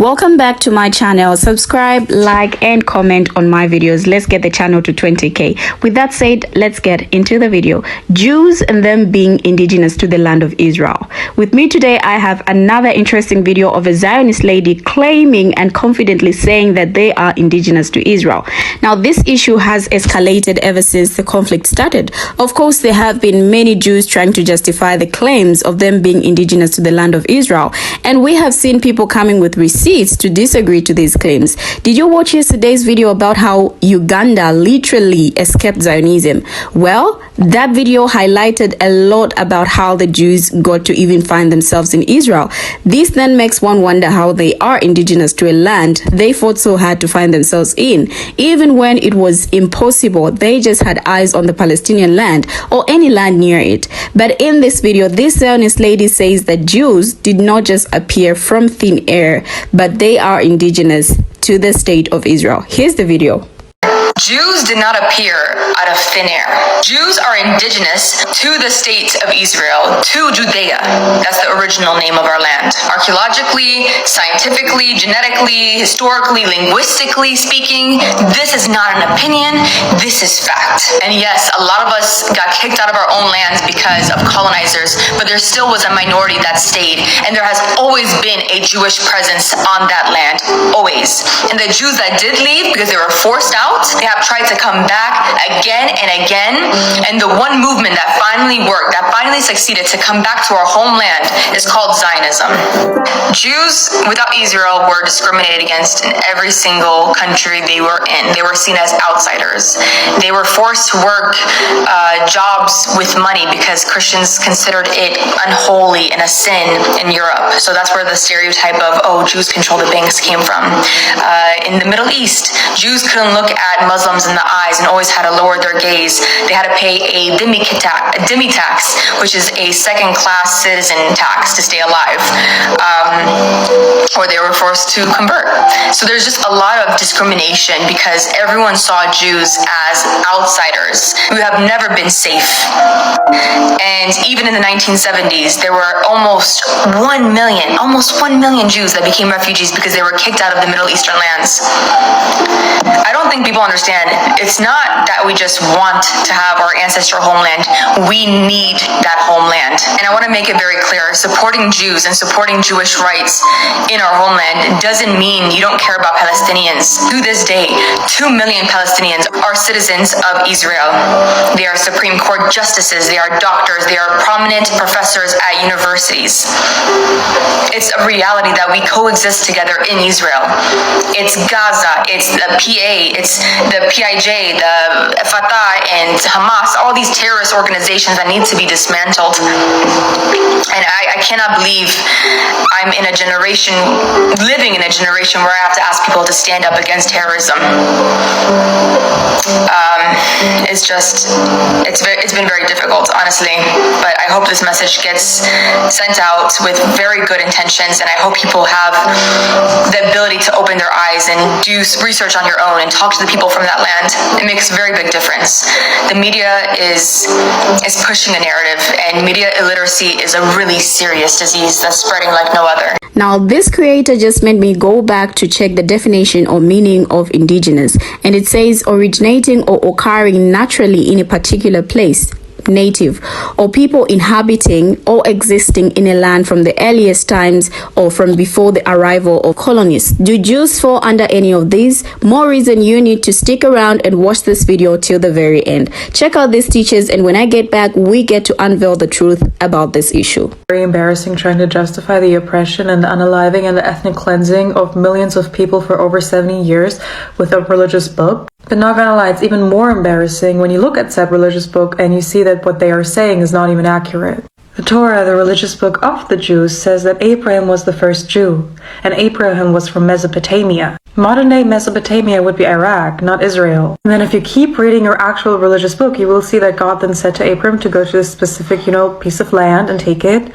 Welcome back to my channel. Subscribe, like and comment on my videos. Let's get the channel to 20k. With that said, let's get into the video. Jews and them being indigenous to the land of Israel. With me today, I have another interesting video of a Zionist lady claiming and confidently saying that they are indigenous to Israel. Now, this issue has escalated ever since the conflict started. Of course, there have been many Jews trying to justify the claims of them being indigenous to the land of Israel. And we have seen people coming with receipts to disagree to these claims. Did you watch yesterday's video about how Uganda literally escaped Zionism? Well, that video highlighted a lot about how the Jews got to even find themselves in Israel. This then makes one wonder how they are indigenous to a land they fought so hard to find themselves in. Even when it was impossible, they just had eyes on the Palestinian land or any land near it. But in this video, this Zionist lady says that Jews did not just appear from thin air, but they are indigenous to the state of Israel. Here's the video. Jews did not appear out of thin air. Jews are indigenous to the state of Israel, to Judea. That's the original name of our land. Archaeologically, scientifically, genetically, historically, linguistically speaking, this is not an opinion, this is fact. And yes, a lot of us got kicked out of our own lands because of colonizers, but there still was a minority that stayed, and there has always been a Jewish presence on that land, always. And the Jews that did leave because they were forced out, they have tried to come back again and again, and the one movement that finally worked, that finally succeeded to come back to our homeland is called Zionism. Jews without Israel were discriminated against in every single country they were in. They were seen as outsiders. They were forced to work jobs with money because Christians considered it unholy and a sin in Europe. So that's where the stereotype of, oh, Jews control the banks came from. In the Middle East, Jews couldn't look at Muslims in the eyes and always had to lower their gaze. They had to pay a demi-tax, which is a second-class citizen tax to stay alive, or they were forced to convert. So there's just a lot of discrimination because everyone saw Jews as outsiders who have never been safe. And even in the 1970s, there were almost 1 million Jews that became refugees because they were kicked out of the Middle Eastern lands. I don't think people understand. It's not that we just want to have our ancestral homeland. We need that homeland. And I want to make it very clear, supporting Jews and supporting Jewish rights in our homeland doesn't mean you don't care about Palestinians. To this day, 2 million Palestinians are citizens of Israel. They are Supreme Court justices, they are doctors, they are prominent professors at universities. It's a reality that we coexist together in Israel. It's Gaza, it's the PA, it's the PIJ, the Fatah, and Hamas, all these terrorist organizations that need to be dismantled. And I cannot believe I'm in a generation, living in a generation where I have to ask people to stand up against terrorism. It's been very difficult, honestly. But I hope this message gets sent out with very good intentions, and I hope people have the ability to open their eyes and do research on your own and talk to the people from that land. It makes a very big difference. The media is pushing a narrative, and media illiteracy is a really serious disease that's spreading like no other. Now, this creator just made me go back to check the definition or meaning of indigenous, and it says originating or occurring naturally in a particular place, native, or people inhabiting or existing in a land from the earliest times or from before the arrival of colonists. Do Jews fall under any of these? More reason you need to stick around and watch this video till the very end. Check out these teachers, and when I get back, we get to unveil the truth about this issue. Very embarrassing trying to justify the oppression and the unaliving and the ethnic cleansing of millions of people for over 70 years with a religious book. But not gonna lie, it's even more embarrassing when you look at said religious book and you see that what they are saying is not even accurate. The Torah, the religious book of the Jews, says that Abraham was the first Jew, and Abraham was from Mesopotamia. Modern-day Mesopotamia would be Iraq, not Israel. And then if you keep reading your actual religious book, you will see that God then said to Abraham to go to this specific, piece of land and take it.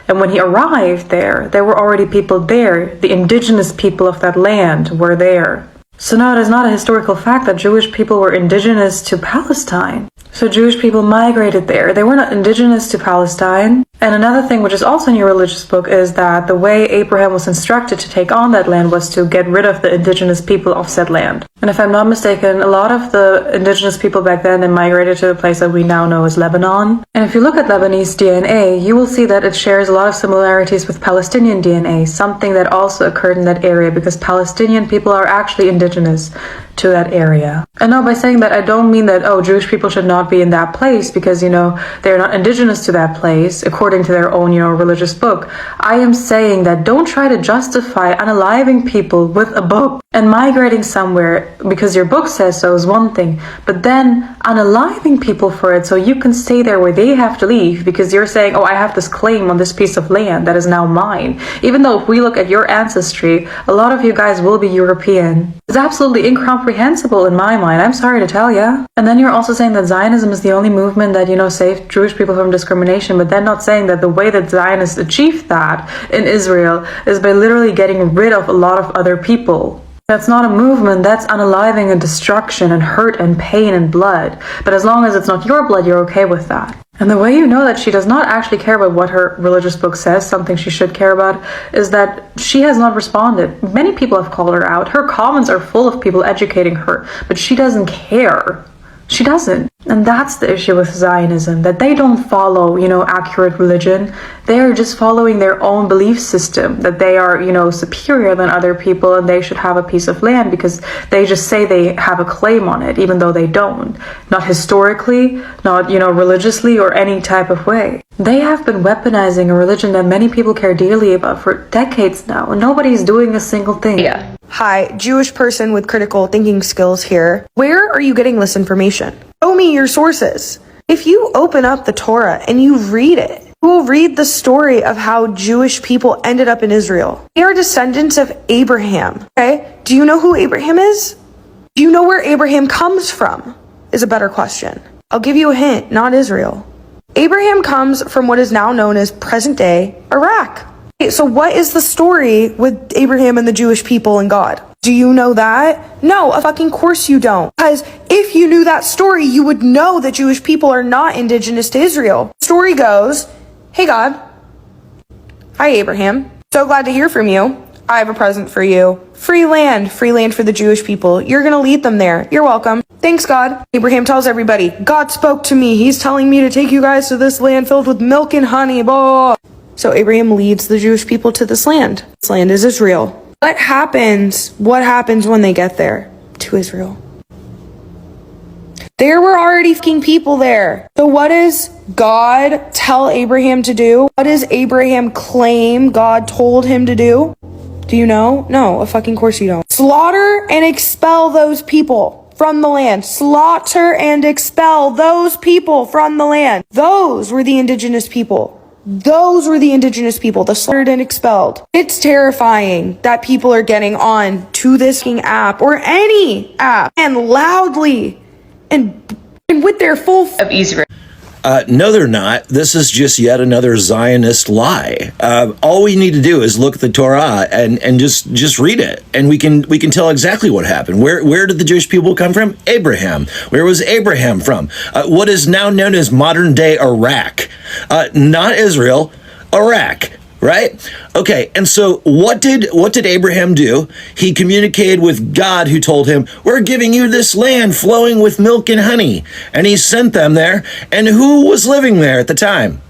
And when he arrived there were already people there. The indigenous people of that land were there. So no, it is not a historical fact that Jewish people were indigenous to Palestine. So Jewish people migrated there. They were not indigenous to Palestine. And another thing which is also in your religious book is that the way Abraham was instructed to take on that land was to get rid of the indigenous people of said land. And if I'm not mistaken, a lot of the indigenous people back then, they migrated to the place that we now know as Lebanon. And if you look at Lebanese DNA, you will see that it shares a lot of similarities with Palestinian DNA, something that also occurred in that area because Palestinian people are actually indigenous to that area. And now by saying that, I don't mean that, oh, Jewish people should not be in that place because, you know, they're not indigenous to that place according to their own, you know, religious book. I am saying that don't try to justify unaliving people with a book and migrating somewhere because your book says so is one thing, but then unaliving people for it so you can stay there where they have to leave because you're saying, oh, I have this claim on this piece of land that is now mine. Even though if we look at your ancestry, a lot of you guys will be European. It's absolutely incomprehensible in my mind. I'm sorry to tell ya. And then you're also saying that Zionism is the only movement that, you know, saved Jewish people from discrimination, but then not saying that the way that Zionists achieved that in Israel is by literally getting rid of a lot of other people. That's not a movement, that's unaliving and destruction and hurt and pain and blood. But as long as it's not your blood, you're okay with that. And the way you know that she does not actually care about what her religious book says, something she should care about, is that she has not responded. Many people have called her out. Her comments are full of people educating her, but she doesn't care. She doesn't. And that's the issue with Zionism, that they don't follow, you know, accurate religion. They're just following their own belief system, that they are, you know, superior than other people and they should have a piece of land because they just say they have a claim on it, even though they don't. Not historically, not, you know, religiously or any type of way. They have been weaponizing a religion that many people care dearly about for decades now, and nobody's doing a single thing. Yeah. Hi, Jewish person with critical thinking skills here. Where are you getting this information? Show me your sources. If you open up the Torah and you read it, you will read the story of how Jewish people ended up in Israel. They are descendants of Abraham. Okay? Do you know who Abraham is? Do you know where Abraham comes from? Is a better question. I'll give you a hint, not Israel. Abraham comes from what is now known as present-day Iraq. Okay, so what is the story with Abraham and the Jewish people and God? Do you know that? No, of fucking course you don't. Because if you knew that story, you would know that Jewish people are not indigenous to Israel. The story goes, hey God, hi Abraham, so glad to hear from you. I have a present for you. Free land for the Jewish people. You're gonna lead them there. You're welcome. Thanks, God. Abraham tells everybody, God spoke to me. He's telling me to take you guys to this land filled with milk and honey. Blah. So Abraham leads the Jewish people to this land. This land is Israel. What happens when they get there to Israel? There were already fucking people there. So what does God tell Abraham to do? What does Abraham claim God told him to do? Do you know? No, of fucking course you don't. Slaughter and expel those people from the land. Slaughter and expel those people from the land. Those were the indigenous people. Those were the indigenous people, the slaughtered and expelled. It's terrifying that people are getting on to this app or any app and loudly and with their full Of Israel. No, they're not. This is just yet another Zionist lie. All we need to do is look at the Torah and just read it, and we can tell exactly what happened. Where did the Jewish people come from? Abraham. Where was Abraham from? What is now known as modern day Iraq, not Israel, Iraq. Right? Okay, and so what did Abraham do? He communicated with God, who told him, we're giving you this land flowing with milk and honey. And he sent them there. And who was living there at the time?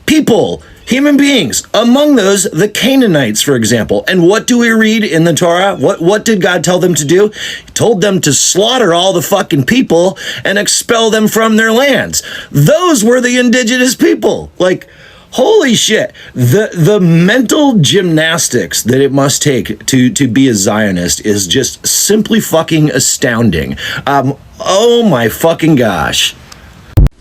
People, human beings. Among those, the Canaanites, for example. And what do we read in the Torah? What did God tell them to do? He told them to slaughter all the fucking people and expel them from their lands. Those were the indigenous people. Like, holy shit, the mental gymnastics that it must take to be a Zionist is just simply fucking astounding. Oh my fucking gosh.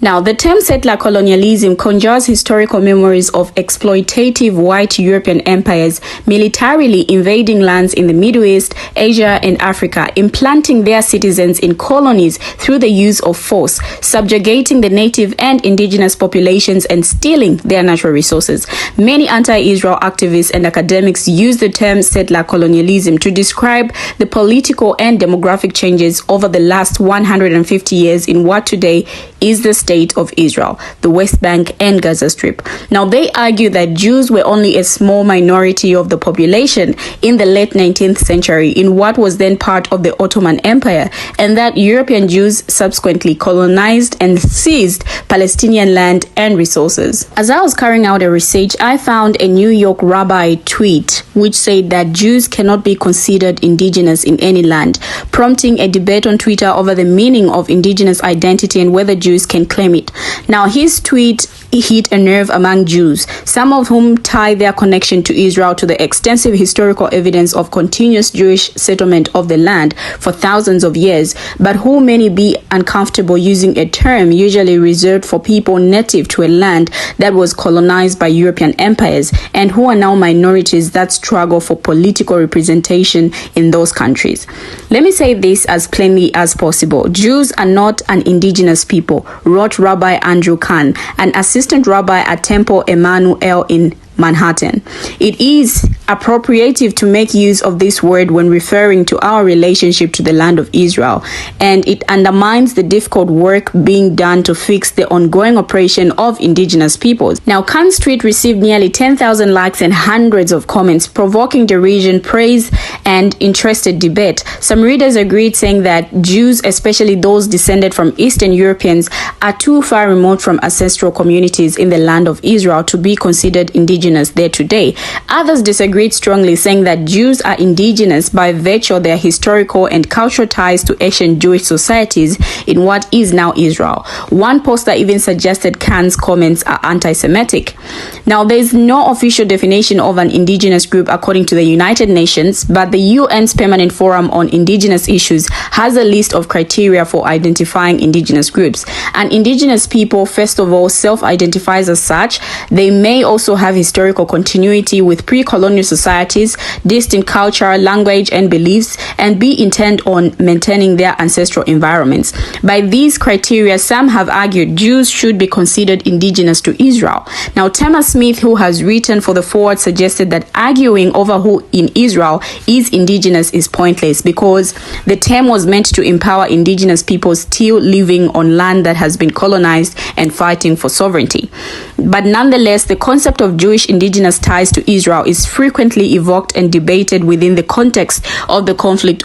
Now, the term settler colonialism conjures historical memories of exploitative white European empires militarily invading lands in the Middle East, Asia, and Africa, implanting their citizens in colonies through the use of force, subjugating the native and indigenous populations, and stealing their natural resources. Many anti-Israel activists and academics use the term settler colonialism to describe the political and demographic changes over the last 150 years in what today is the state state of Israel, the West Bank and Gaza Strip. Now, they argue that Jews were only a small minority of the population in the late 19th century in what was then part of the Ottoman Empire, and that European Jews subsequently colonized and seized Palestinian land and resources. As I was carrying out a research, I found a New York rabbi tweet which said that Jews cannot be considered indigenous in any land, prompting a debate on Twitter over the meaning of indigenous identity and whether Jews can claim it. Now, his tweet hit a nerve among Jews, some of whom tie their connection to Israel to the extensive historical evidence of continuous Jewish settlement of the land for thousands of years, but who many be uncomfortable using a term usually reserved for people native to a land that was colonized by European empires and who are now minorities that struggle for political representation in those countries. Let me say this as plainly as possible. Jews are not an indigenous people, wrote Rabbi Andrew Kahn, an assistant rabbi at Temple Emmanuel in Manhattan. It is appropriative to make use of this word when referring to our relationship to the land of Israel, and it undermines the difficult work being done to fix the ongoing oppression of indigenous peoples. Now, Khan's tweet received nearly 10,000 likes and hundreds of comments, provoking derision, praise, and interested debate. Some readers agreed, saying that Jews, especially those descended from Eastern Europeans, are too far remote from ancestral communities in the land of Israel to be considered indigenous there today. Others disagreed strongly, saying that Jews are indigenous by virtue of their historical and cultural ties to ancient Jewish societies in what is now Israel. One poster even suggested Khan's comments are anti-Semitic. Now, there is no official definition of an indigenous group according to the United Nations, but the UN's Permanent Forum on Indigenous Issues has a list of criteria for identifying indigenous groups. An indigenous people, first of all, self-identifies as such. They may also have historical continuity with pre-colonial societies, distinct culture, language, and beliefs, and be intent on maintaining their ancestral environments. By these criteria, some have argued Jews should be considered indigenous to Israel. Now, Tamar Smith, who has written for The Forward, suggested that arguing over who in Israel is indigenous is pointless because the term was meant to empower indigenous people still living on land that has been colonized and fighting for sovereignty. But nonetheless, the concept of Jewish indigenous ties to Israel is frequently evoked and debated within the context of the conflict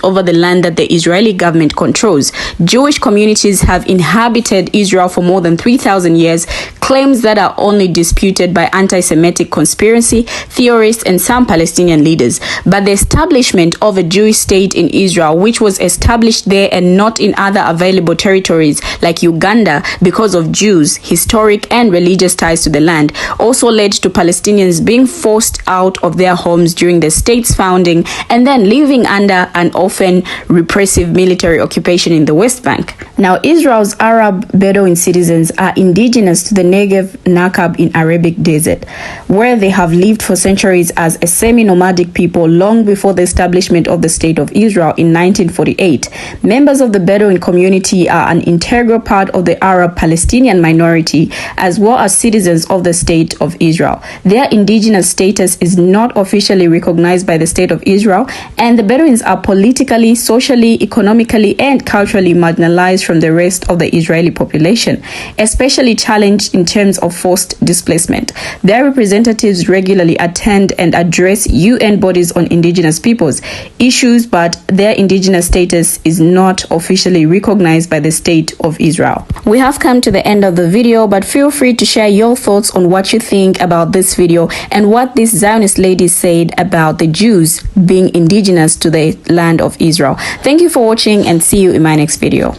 over the land that the Israeli government controls. Jewish communities have inhabited Israel for more than 3,000 years, claims that are only disputed by anti-Semitic conspiracy theorists and some Palestinian leaders. But the establishment of a Jewish state in Israel, which was established there and not in other available territories like Uganda because of Jews' historic and religious ties to the land, also led to Palestinians being forced out of their homes during the state's founding and then living under an often repressive military occupation in the West Bank. Now, Israel's Arab Bedouin citizens are indigenous to the Negev Nakab in Arabic Desert, where they have lived for centuries as a semi-nomadic people long before the establishment of the State of Israel in 1948. Members of the Bedouin community are an integral part of the Arab Palestinian minority, as well as citizens of the State of Israel. Their indigenous status is not officially recognized by the State of Israel, and the Bedouins are politically, socially, economically, and culturally marginalized from the rest of the Israeli population, especially challenged in terms of forced displacement. Their representatives regularly attend and address UN bodies on indigenous peoples issues, but their indigenous status is not officially recognized by the State of Israel. We have come to the end of the video, but feel free to share your thoughts on what you think about this video and what this Zionist lady said about the Jews being indigenous to the land of Israel. Thank you for watching and see you in my next video.